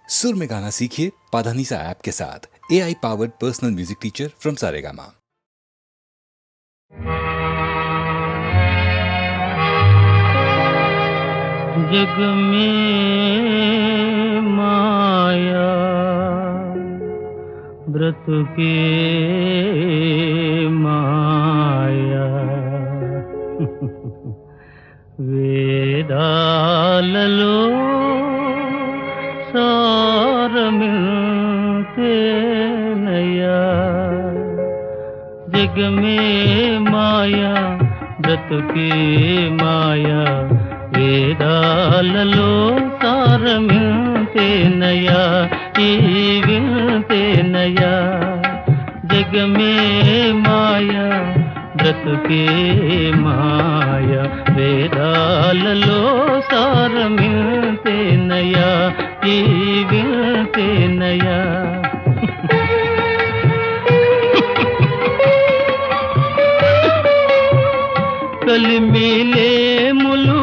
सुर में गाना सीखिए पाधानीसा ऐप के साथ। AI powered personal music teacher from Saregama. जग में माया व्रत के माया వేదాలలో సారమిల్తేనయ్యా జగ మే మాయా బ్రతుకే మాయా వేదాలలో సారమిల్తేనయ్యా ఈ విల్తేనయ్యా జగ మే మాయా బ్రతుకే మాయా వేదాలలో సారమిల్తేనయ్యా ఈ విల్తేనయ్యా కలిమిలేములు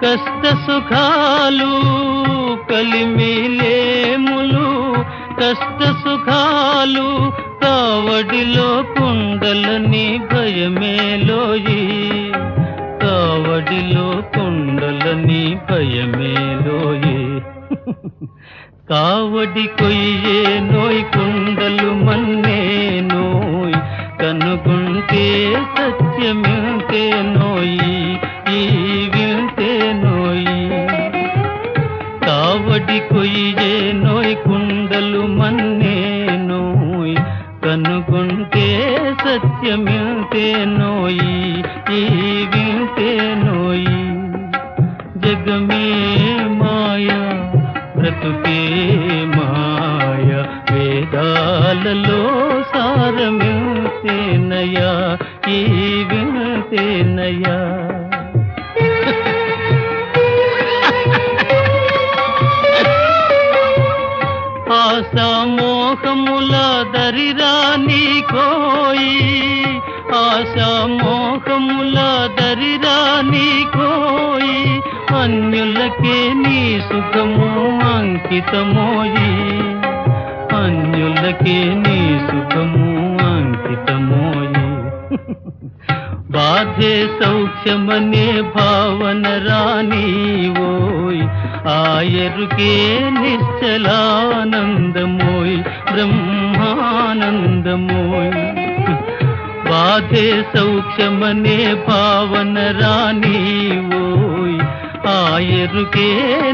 కష్ట సుఖాలు కలిమిలేములు కష్ట సుఖాలు కావడిలో కుండలని భయమేలోయి కావడిలో కుండలని భయమేలోయి కావడి కొయ్యే నోయ్ కుండలు మన్నే నోయ్ కనుగుంటే సత్యమింతే నోయి ఈ వింతే నోయి కావడి కొయ్యే నోయ్ కుండలు మన్నే నోయ్ కనుగుంటే సత్యమింతే నోయి ఈ వింతే నోయి జగ మే మాయా బ్రతుకే మాయా వేదాలలో సారమిల్తేనయ్యా ఈ విల్తేనయ్యా ఆశామోహముల దరిరాని కోయి ఆశామోహముల దరిరాని కోయి అన్యులకే నీ సుఖము అంకితమోయి అన్యులకే నీ సుఖము అంకితమోయి బాధే సౌఖ్యమనే భావన రాని ఓయ్ ఆయరుకే నిశ్చలానందమోయ్ బ్రహ్మానందమోయ్ బాధే సౌఖ్యమనే భావన రాని ఓయ్ ఆయరుకే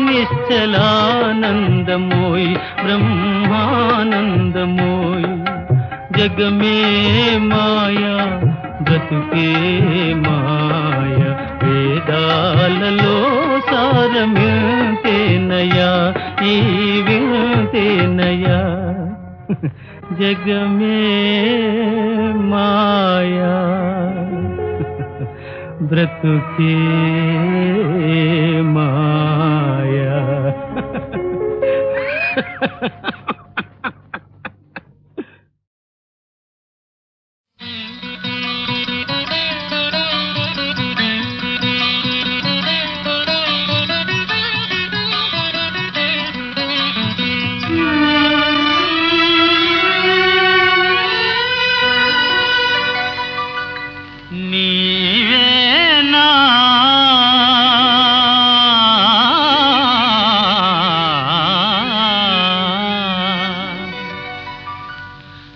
నిశ్చలానందమోయ్ బ్రహ్మానందమోయ్ జగ మే మాయా బ్రతుకే మాయా వేదాలలో సారమిల్తేనయ్యా ఈ విల్తేనయ్యా జగ మే మాయా బ్రతుకే మాయా నీవేనా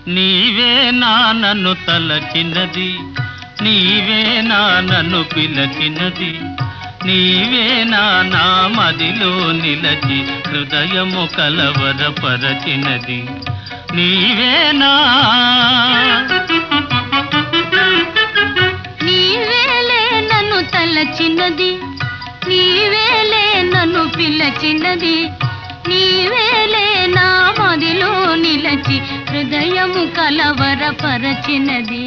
నీవేనా నన్ను తలచినది నీవేనా నన్ను పిలచినది నీవేనా నా మదిలో నిలచి హృదయము కలవరపరచినది నీవేనా నీవేలే నన్ను తలచినది నీవేలే నన్ను పిలచినది నీవేలే నా మదిలో నిలచి హృదయము కలవరపరచినది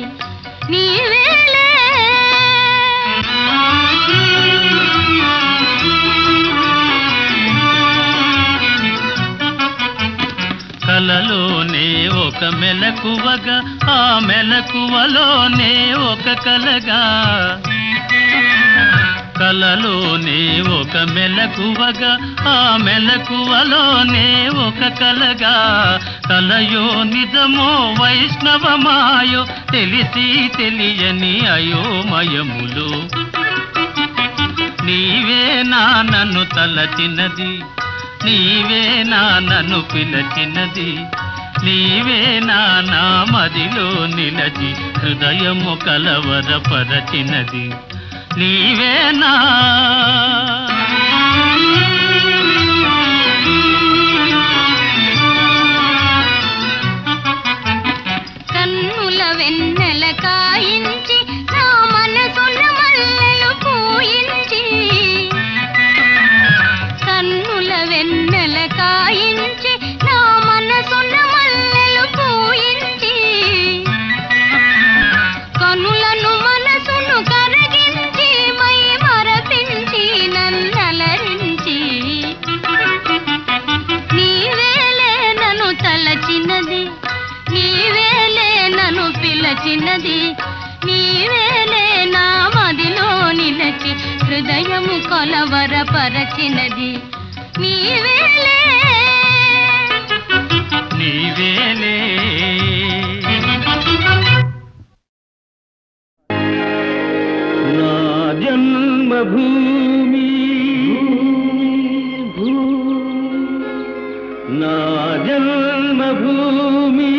నీవేలే కలలోనే ఒక మెలకువగా ఆ మెలకువలోనే ఒక కలగా కలలోనే ఒక మెలకువగా ఆ మెలకువలోనే ఒక కలగా కలయో నిజమో వైష్ణవమాయో తెలిసి తెలియని అయోమయములు నీవే నా నన్ను తలచినది నీవే నా నన్ను పిలచినది నీవే నా మదిలో నిలచి హృదయము కలవరపరచినది నీవేనా కన్నుల వెన్నెల కాయించి నా మనసున మల్లెలు పూయించి కన్నుల వెన్నెల కాయించి నా మనసున మల్లెలు పూయించి కనులను మనసును కరగించి మై మరపించి నన్నలరించి నీవేలే నన్ను తలచినది నీవేలే నన్ను పిలచినది నీవేలే నా మదిలో నిలచి హృదయము కొలవరపరచినది నీవేలే నీవేలే నా జన్మభూమి నా జన్మభూమి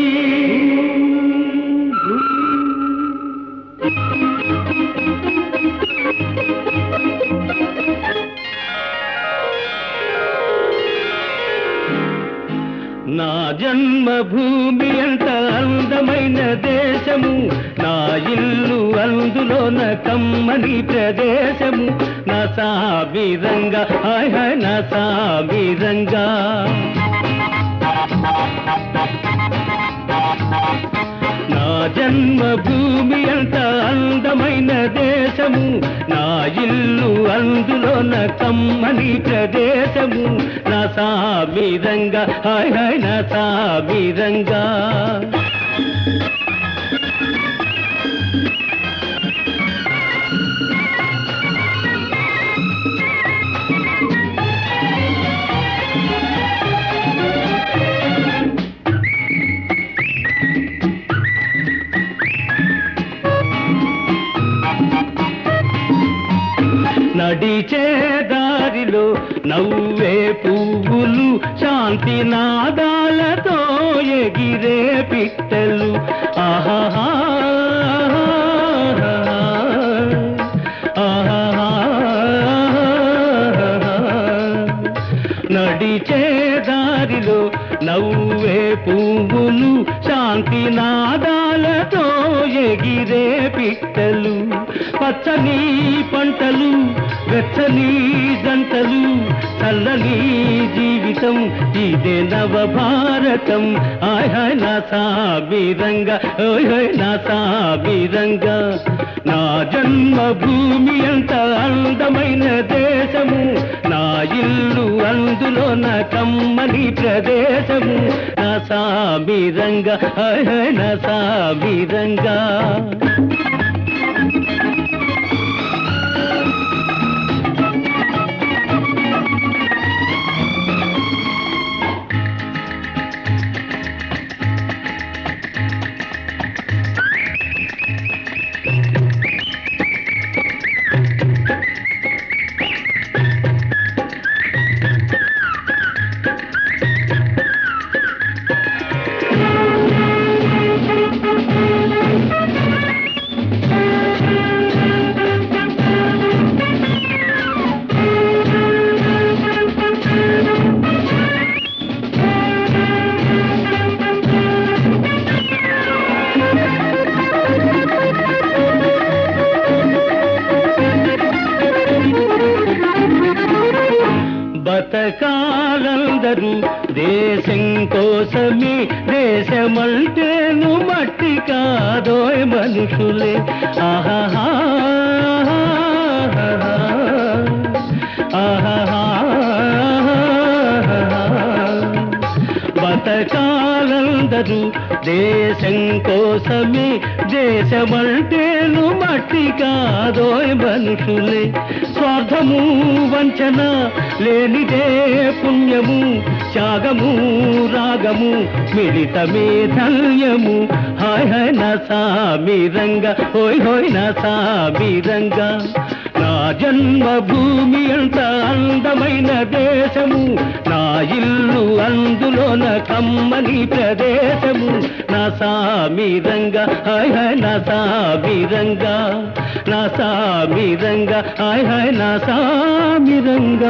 నా జన్మభూమి అంత అందమైన దేశము నా ఇల్లు అందులోన కమ్మని ప్రదేశము నా సామిరంగా హాయ్ హాయ్ నా సామిరంగా నా జన్మభూమి అంత అందమైన దేశము నా ఇల్లు అందులోన కమ్మని ప్రదేశము నా సామిరంగా హాయ్ హాయ్ నా సామిరంగా నడిచే దారిలో నవ్వే పువ్వులు శాంతి నాదాలతో ఎగిరే పిట్టలు ఆహా నడిచే దారిలో నవ్వే పువ్వులు శాంతి నాదాలతో ఎగిరే పిట్టలు పచ్చని పంటలు వెచ్చని జంటలు చల్లని జీవితం ఇదే నవభారతం హాయ్ హాయ్ నా సామిరంగా ఓయ్ హాయ్ నా సామిరంగా నా జన్మభూమి అంత అందమైన దేశము నా ఇల్లు అందులోన కమ్మని ప్రదేశము నా సామిరంగా హాయ్ హాయ్ నా సామిరంగా బతకాలందరూ దేశం కోసమే దేశమంటేను మట్టి కాదోయ్ మనుషులే ఆహా ఆహా బతకాలందరూ దేశం కోసమే దేశమంటేను మట్టి కాదోయ్ మనుషులే స్వార్థము వంచన లేనిదే పుణ్యము, త్యాగము రాగము మిళితమే ధన్యము. హాయ్ హాయ్ నా సామిరంగ, హోయ్ హోయ్ నా సామిరంగ. నా జన్మభూమి అంత అందమైన దేశము, నా ఇల్లు అందులోన కమ్మని ప్రదేశము. నా సామిరంగ, హాయ్ హాయ్ నా సామిరంగ, నా సామిరంగ, హాయ్ హాయ్ నా సామిరంగ.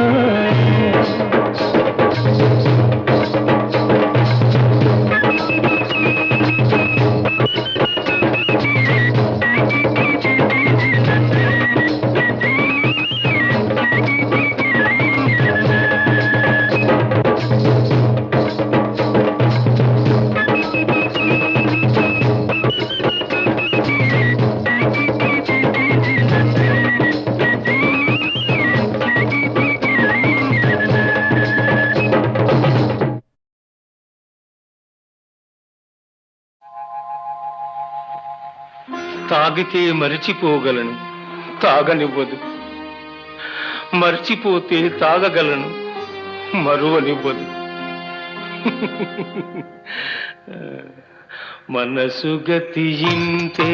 తాగితే మరిచిపోగలను, తాగనివ్వదు. మర్చిపోతే తాగగలను, మరువనివ్వదు. మనసు గతి ఇంతే,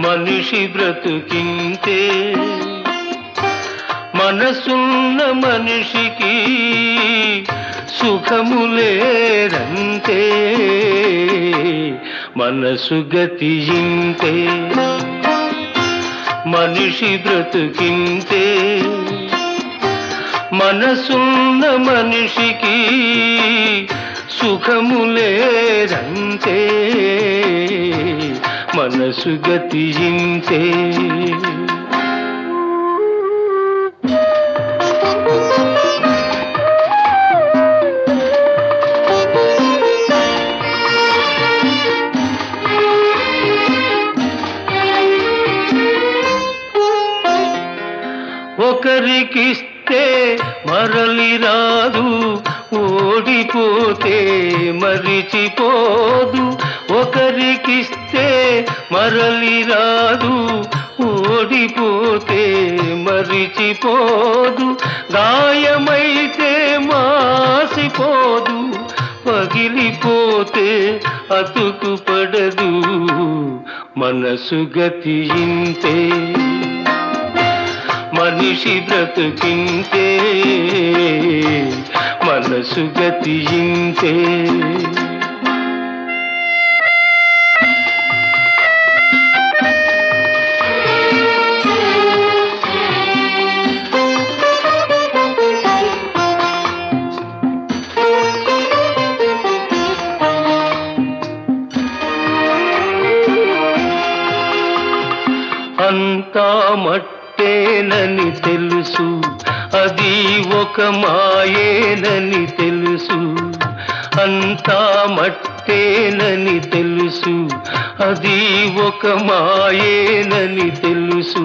మనిషి బ్రతుకింతే. మనసున్న మనిషికి సుఖము లేదంతే. మనసు గతి ఇంతే, మనిషి బ్రతుకింతే. మనసున్న మనిషికి సుఖము లేదంతే. మనసు గతి ఇంతే. ఒకరికిస్తే మరలి రాదు, ఓడిపోతే మరిచిపోదు. ఒకరికిస్తే మరలి రాదు, ఓడిపోతే మరిచిపోదు. గాయమైతే మాసిపోదు, పగిలిపోతే అతుకు పడదు. మనసు గతి ఇంతే, మనిషి బ్రతుకింతే. మనసు గతి ఇంతే. అంతా మట్టేనని తెలుసు, అది ఒక మాయేనని తెలుసు. అంతా మట్టేనని తెలుసు, అది ఒక మాయేనని తెలుసు.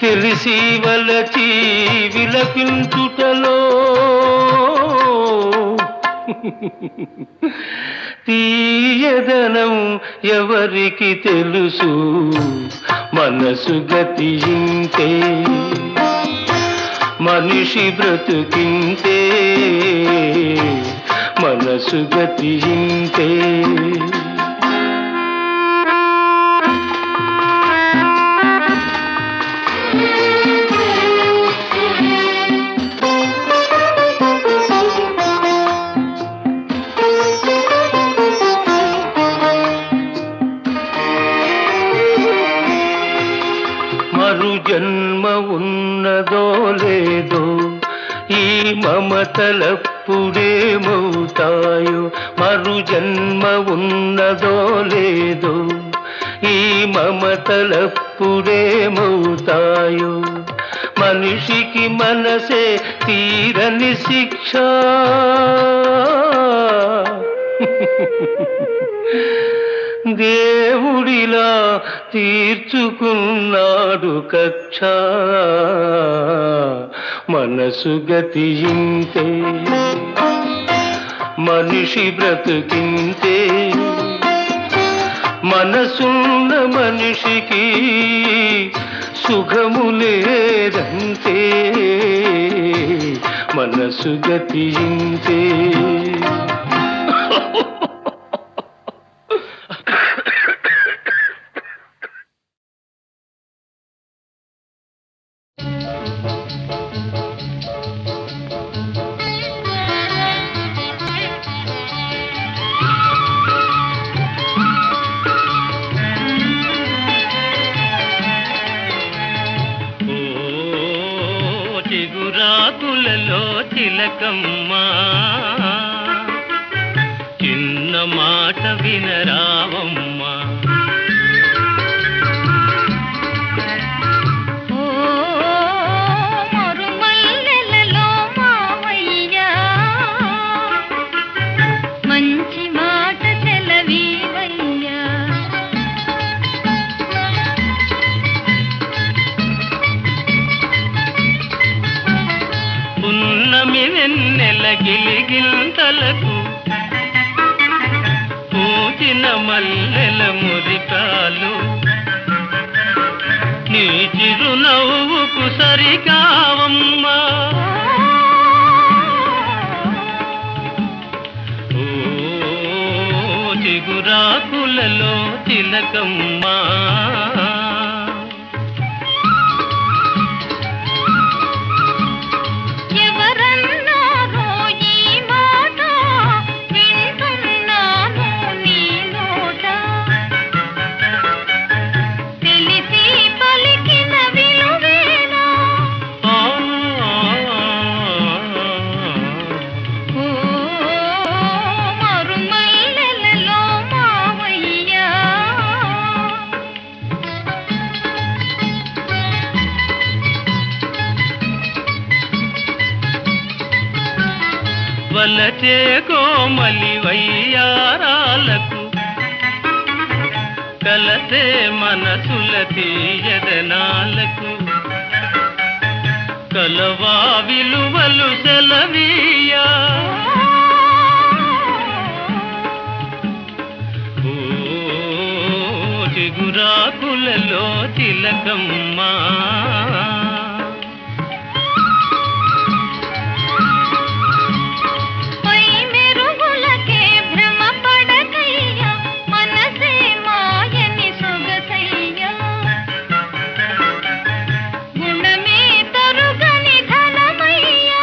తెలిసి వలచి విలపించుటలో తీయదనం ఎవరికి తెలుసు. మనసు గతి ఇంతే, మనిషి బ్రతుకింతే. మనసు గతి ఇంతే. మరు జన్మ ఉన్నదో లేదో, ఈ మమతలప్పుడేమవుతాయో. మరు జన్మ ఉన్నదో లేదో, ఈ మమతలప్పుడేమవుతాయో. మనిషికి మనసే తీరని శిక్ష. దేవుడిలా తీర్చుకున్నాడు కక్ష. మనసు గతి ఇంతే, మనిషి బ్రతుకింతే. మనసున్న మనిషికి సుఖము లేదంతే మనసు గతింతే. చిగురాకులలో తిలకమ్మా చిన్న మాట వినరావమ్మా. మరుమల్లెలలో మావయ్యా మంచి మాట సెలవీవయ్యా. పున్నమి వెన్నెల గిలిగింతలకు పూచిన మల్లెల మురికాలు నీ చిరునవ్వుకు సరికావమ్మా. ఓ చిగురాకులలో తిలకమ్మా ఎవరన్నారో ఈ మాట వింటున్నాను నీ నోట. తెలిసి పలికిన విలువేనా ఓ మరుమల్లెలలో మావయ్యా. వలచే కోమలి వయ్యారాలకు కలసే మనసుల తీయదనాలకు కలవా విలువలు సెలవీయా. ఓ చిగురాకులలో తిలకమ్మా పై మెరుగులకే భ్రమ పడకయ్యా మనసే మాయని సొగసయ్యా. గుణమే తరుగని ధనమయ్యా.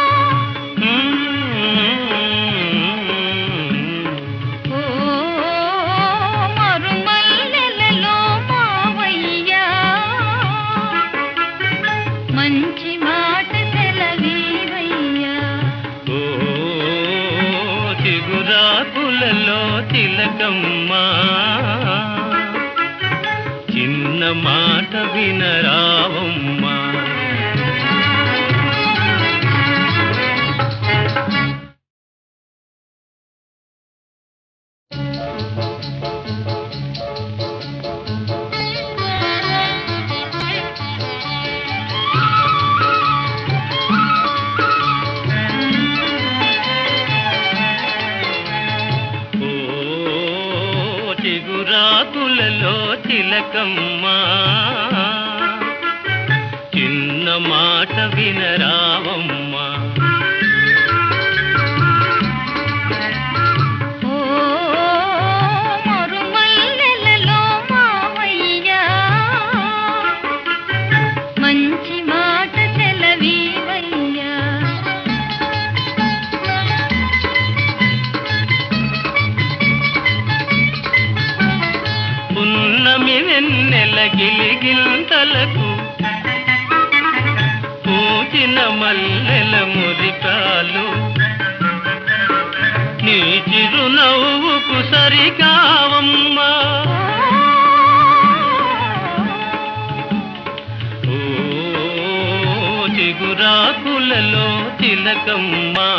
ఓ మరుమల్లెలలో మావయ్యా మంచి మాట సెలవీవయ్యా. ఓ చిగురాకులలో తిలకమ్మా చిన్న మాట వినరావమ్మా. ఓ చిగురాకులలో తిలకమ్మా చిన్న మాట వినరావమ్మా. ఓ మరుమల్లెలలో మావయ్యా మంచి మాట సెలవీవయ్యా. పున్నమి వెన్నెల గిలిగింతలకు పూచిన మల్లెల మురికాలు నీ చిరునవ్వుకు సరికావమ్మా. ఓ చిగురాకులలో తిలకమ్మా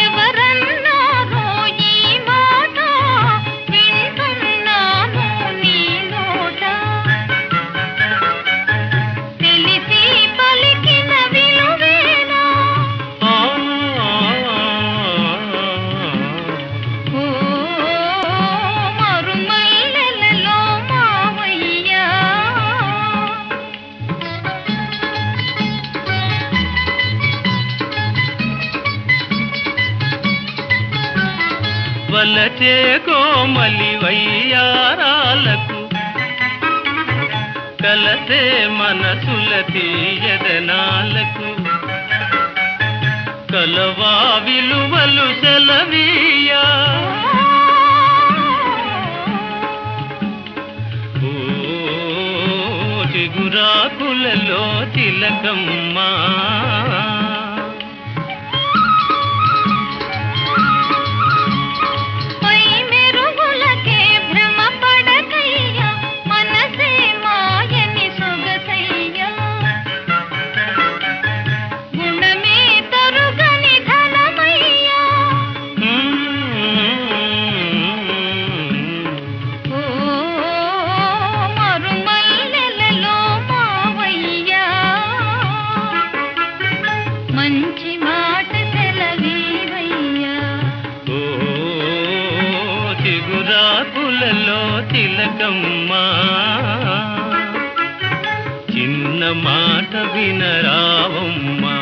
ఎవరన్నారో ఈ మాట వింటున్నాను నీ నోట. తెలిసి పలికిన విలువేనా ఓ వలచే కోమలి వయ్యారాలకు కలసే మనసుల తీయదనాలకు కలవా విలువలు సెలవీయా ఓ చిగురాకులలో తిలకమ్మా తిలకమ్మా చిన్న మాట వినరావమ్మా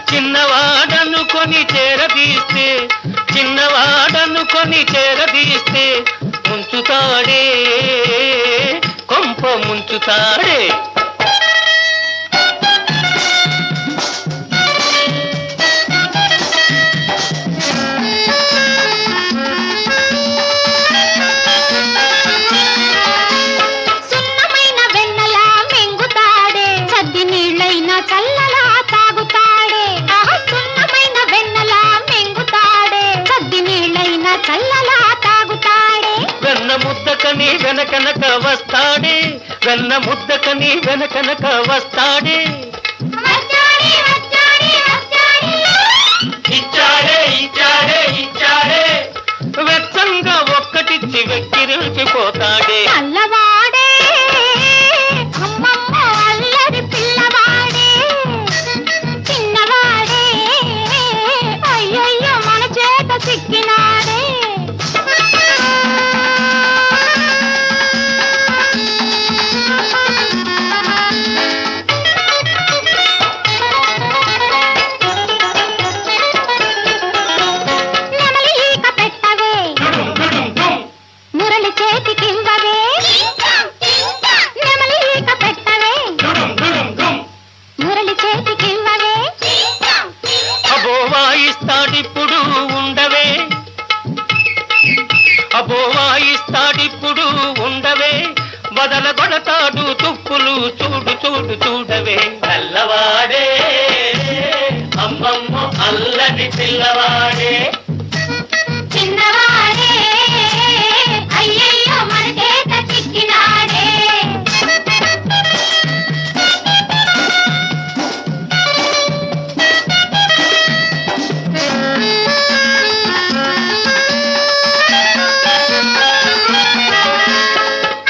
చిన్నవాడనుకొని చేరదీస్తే చిన్నవాడనుకొని చేరదీస్తే ముంచుతాడే కొంప ముంచుతాడే సున్నమైన వెన్నలా మెంగుతాడే సద్ది నీళ్ళైనా చల్లలా తాగుతాడే సున్నమైన వెన్నలా మెంగుతాడే సద్ది నీళ్ళైనా చల్లలా తాగుతాడే వెన్న ముద్దకని వెనకనక వస్తాడే వెన్న ముద్దకని వెనకనక వస్తాడే వచ్చాడే వచ్చాడే వచ్చాడే ఇచ్చాడే ఇచ్చాడే ఇచ్చాడే వెచ్చంగా ఒక్కటిచ్చి వెక్కిరిల్చిపోతాడే అల్లవాడే అమ్మమ్మ అల్లరి పిల్లవాడే చిన్నవాడే అయ్యయ్యో మన చేత సిక్కినాడే నెమలి ఈక పెట్టవే మురళి చేతికివ్వవే నెమలి ఈక పెట్టవే మురళి చేతికివ్వవే అబో వాయిస్తాడిప్పుడు ఉండవే అబో వాయిస్తాడిప్పుడు ఉండవే బదల కొడతాడు తుప్పులు చూడు చూడు చూడవే అల్లవాడే అమ్మమ్మ అల్లరి పిల్లవాడే చిన్నవాడే అయ్యయ్యో మన చేత చిక్కినాడే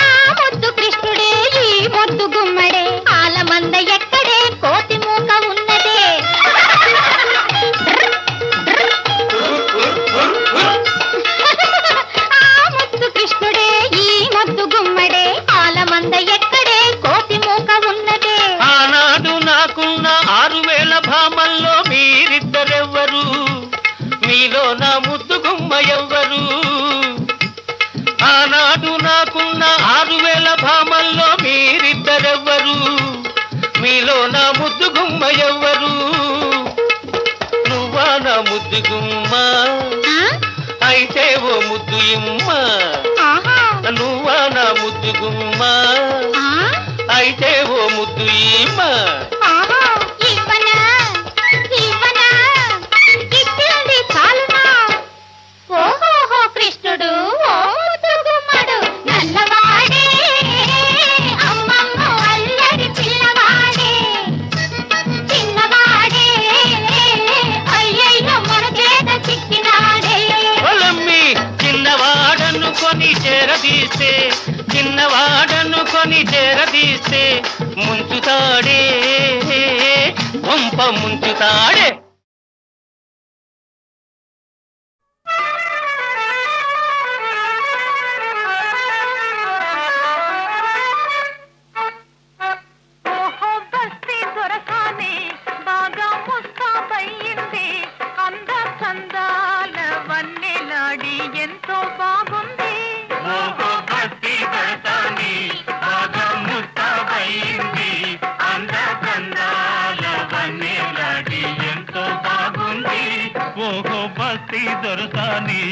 ఆ ముద్దు కృష్ణుడే ఈ ముద్దు గుమ్మడే ఆలమంద ఎక్కడే కోతి మూక ఉన్నదే ఆ ముద్దు కృష్ణుడే ఈ ముద్దు గుమ్మడే ఆలమంద ఎక్కడే కోతి మూక ఉన్నదే ఆనాడు నాకున్న 6000 భామల్లో మీరిద్దరెవ్వరు మీలో నా ముద్దు గుమ్మ ఎవ్వరు ఆనాడు నాకున్న 6000 భామల్లో మీరిద్దరెవ్వరు మీలో నా ముద్దు గుమ్మ ఎవ్వరు నువ్వా నా ముద్దు గుమ్మ ఆ? అయితే ఓ ముద్దు ఇమ్మ ఆహా నువ్వా నా ముద్దు గుమ్మ ఆ? అయితే ఓ ముద్దు ఇమ్మ ఆహా ఇవ్వనా ఇవ్వనా ఇచ్చింది చాలునా ఓహోహో కృష్ణుడు ఓ ముద్దు గుమ్మడు నల్లవాడే అమ్మమ్మ అల్లరి పిల్లవాడే చిన్నవాడే అయ్యయ్యో మన చేత చిక్కినాడే పొలమ్మి చిన్నవాడనుకొని చేరదీస్తే చిన్నవాడనుకొని చేరదీస్తే ముంచుతాడే కొంప ముంచుతాడే ఓహో బస్తీ దొరకానే బాగా ముస్తాబయ్యింది అంద చందాల వన్నెలాడి ఎంతో బాగుంది ఓహో బస్తీ దొరసాని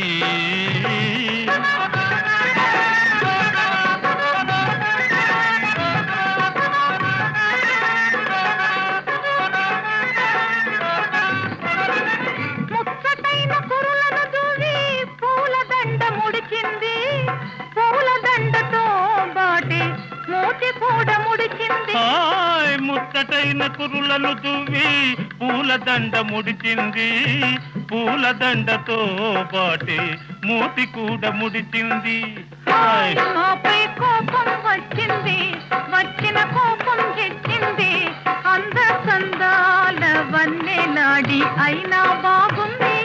ముచ్చటైన కురులను దూవి పూలదండ ముడిచింది పూలదండతో బాటి మూతి కూడా ముడిచింది హాయ్ ముచ్చటైన కురులను దువ్వి పూలదండ ముడిచింది పూలదండతో పాటి మూతి కూడా ముడిచింది హాయ్ నాపై కోపం వచ్చింది వచ్చిన కోపం తెచ్చింది అంద సందాల వన్నెలాడి అయినా బాగుంది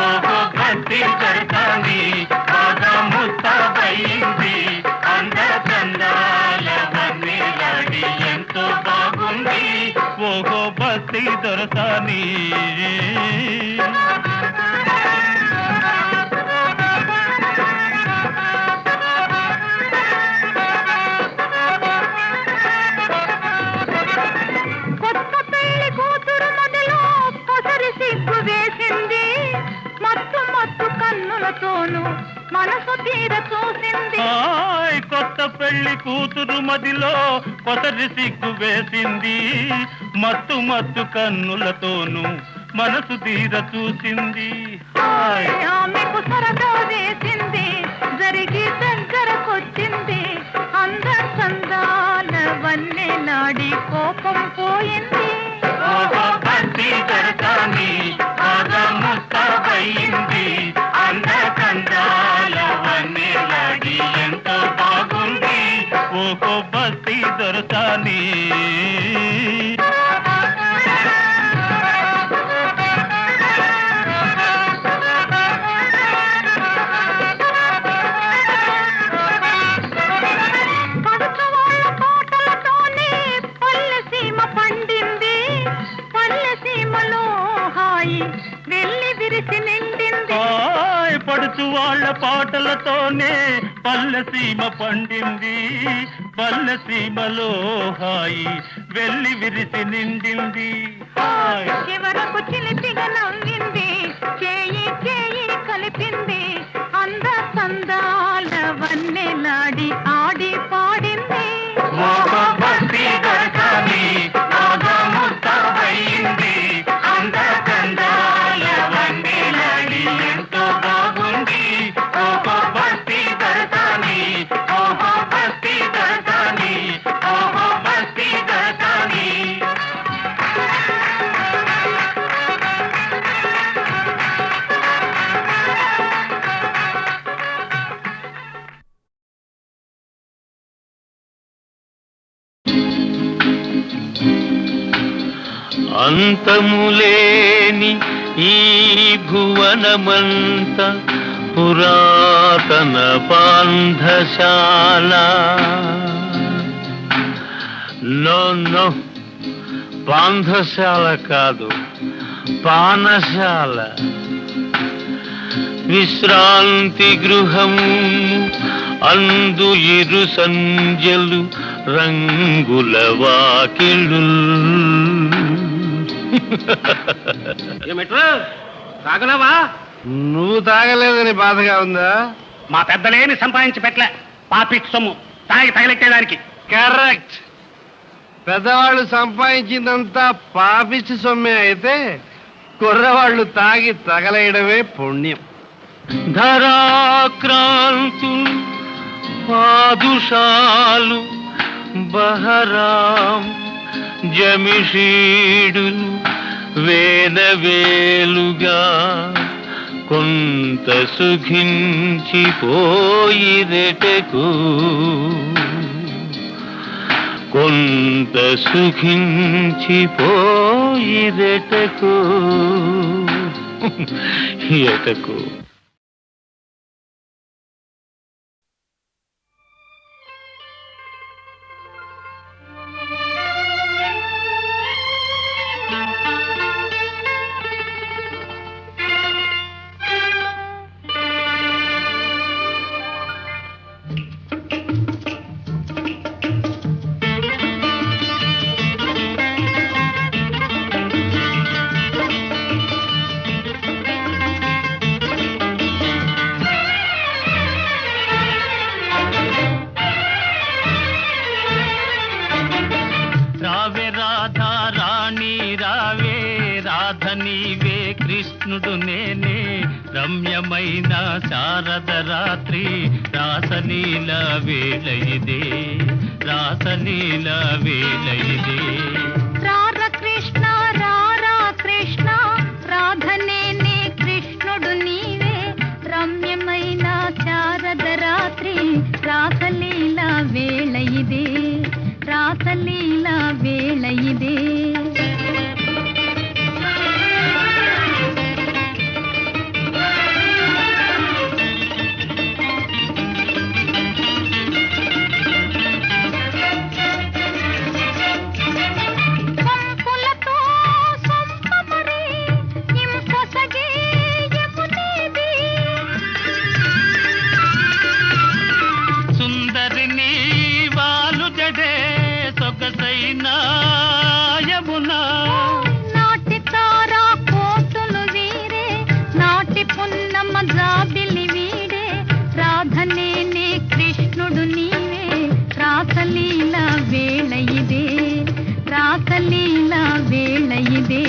ఓహో బస్తీ దొరసాని బాగా ముస్తాబయ్యింది అంద చందాల వన్నెలాడి ఎంతో బాగుంది ఓహో బస్తీ బస్తీ దొరసాని. కొత్త పెళ్లి కూతురు మొదలు పొసరి సిగ్గు వేసింది, మత్తు మత్తు కన్నులతోనూ మనసు తీర చూసింది. కొత్త పెళ్లి కూతురు మదిలో కొసరి సిగ్గు వేసింది, మత్తు మత్తు కన్నులతోనూ మనసు తీర చూసింది. ఆమెకు సరదా వేసింది, జరిగి దగ్గరకొచ్చింది, అంద సందాల వల్లే నాడి కోపం పోయింది. బస్తీ దొరసాని ముస్తాబయింది, అందకందాల వన్నెలాడి ఎంతో బాగుంది. ఓహో బస్తీ దొరసాని. పడుచు వాళ్ళ పాటలతోనే పల్లె సీమ పండింది, పల్లె సీమలో హాయి వెళ్ళి విరిసి నిండింది. చివరకు చిలిపిగా నవ్వింది, చేయి చేయి కలిపింది, అంద సందాల వన్నెలాడి ఆడి పాడింది. బస్తీ దొరసాని ముస్తాబయింది, అందకందాల వన్నెలాడి ఎంతో బాగుంది. ఓహో బస్తీ దొరసాని, ఓహో బస్తీ దొరసాని, ఓహో బస్తీ దొరసాని. అంతములేని ఈ భువనమంత పురాతన పాంధశాల. నో నో, పాంధశాల కాదు, పానశాల. విశ్రాంతి గృహము అందు ఇరు సంజలు రంగుల వాకిళ్ళు. తాగలవా? నువ్వు తాగలేదని బాధగా ఉందా? మా పెద్దలేని సంపాదించి పెట్టలే, పాపిట్ సొమ్ము తాగి తగలెట్టేదానికి. కరెక్ట్. పెద్దవాళ్ళు సంపాదించిందంతా పాపిచ్చి సొమ్మే అయితే కుర్రవాళ్ళు తాగి తగలేయడమే పుణ్యం. ధరాక్రాంతులు పాదుషాలు బహరాం జమిషీడులు వేలవేలుగా కొంత సుఖించిపోయిరెటకు, కొంత సుఖించిపోయిరెటకు ఎటకు. కృష్ణుడు నేనే రమ్యమైన శారద రాత్రి రాసలీల వేళ ఇదే, రాసలీల వేళ ఇదే. రార కృష్ణ రారా కృష్ణ రాధనేనే కృష్ణుడు నీవే రమ్యమైన శారద రాత్రి రాసలీల వేళ ఇదే, రాసలీల వేళ ఇదే. అయినా యమునా నాటి తారా కోటులు వీరే నాటి పున్నమ జాబిలి వీడే రాధనేనే కృష్ణుడు నీవే రాసలీల వేళ ఇదే రాసలీల వేళ ఇదే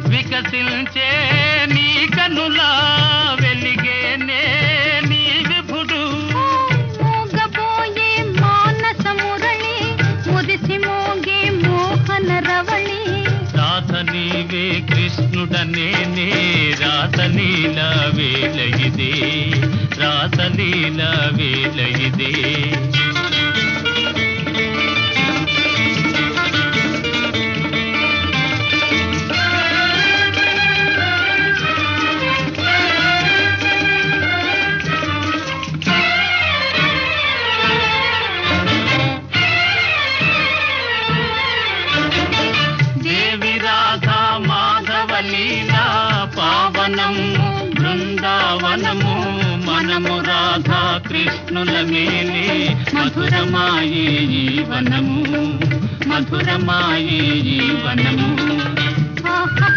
వికసించే నీ కనులా వెలిగేనే నీ విభుడు మోగబోయే మానస మురళి ముదిసి మోగే మోహన రవళి రాధ నీవే కృష్ణుడనేనే రాసలీల వేళ ఇదే రాసలీల వేళ ఇదే దేవి రాధా మాధవలీలా పావనము బృందావనము మనము రాధా కృష్ణుల మేలే మధురమాయే ఈ వనము మధురమాయే ఈ వనము ఆహా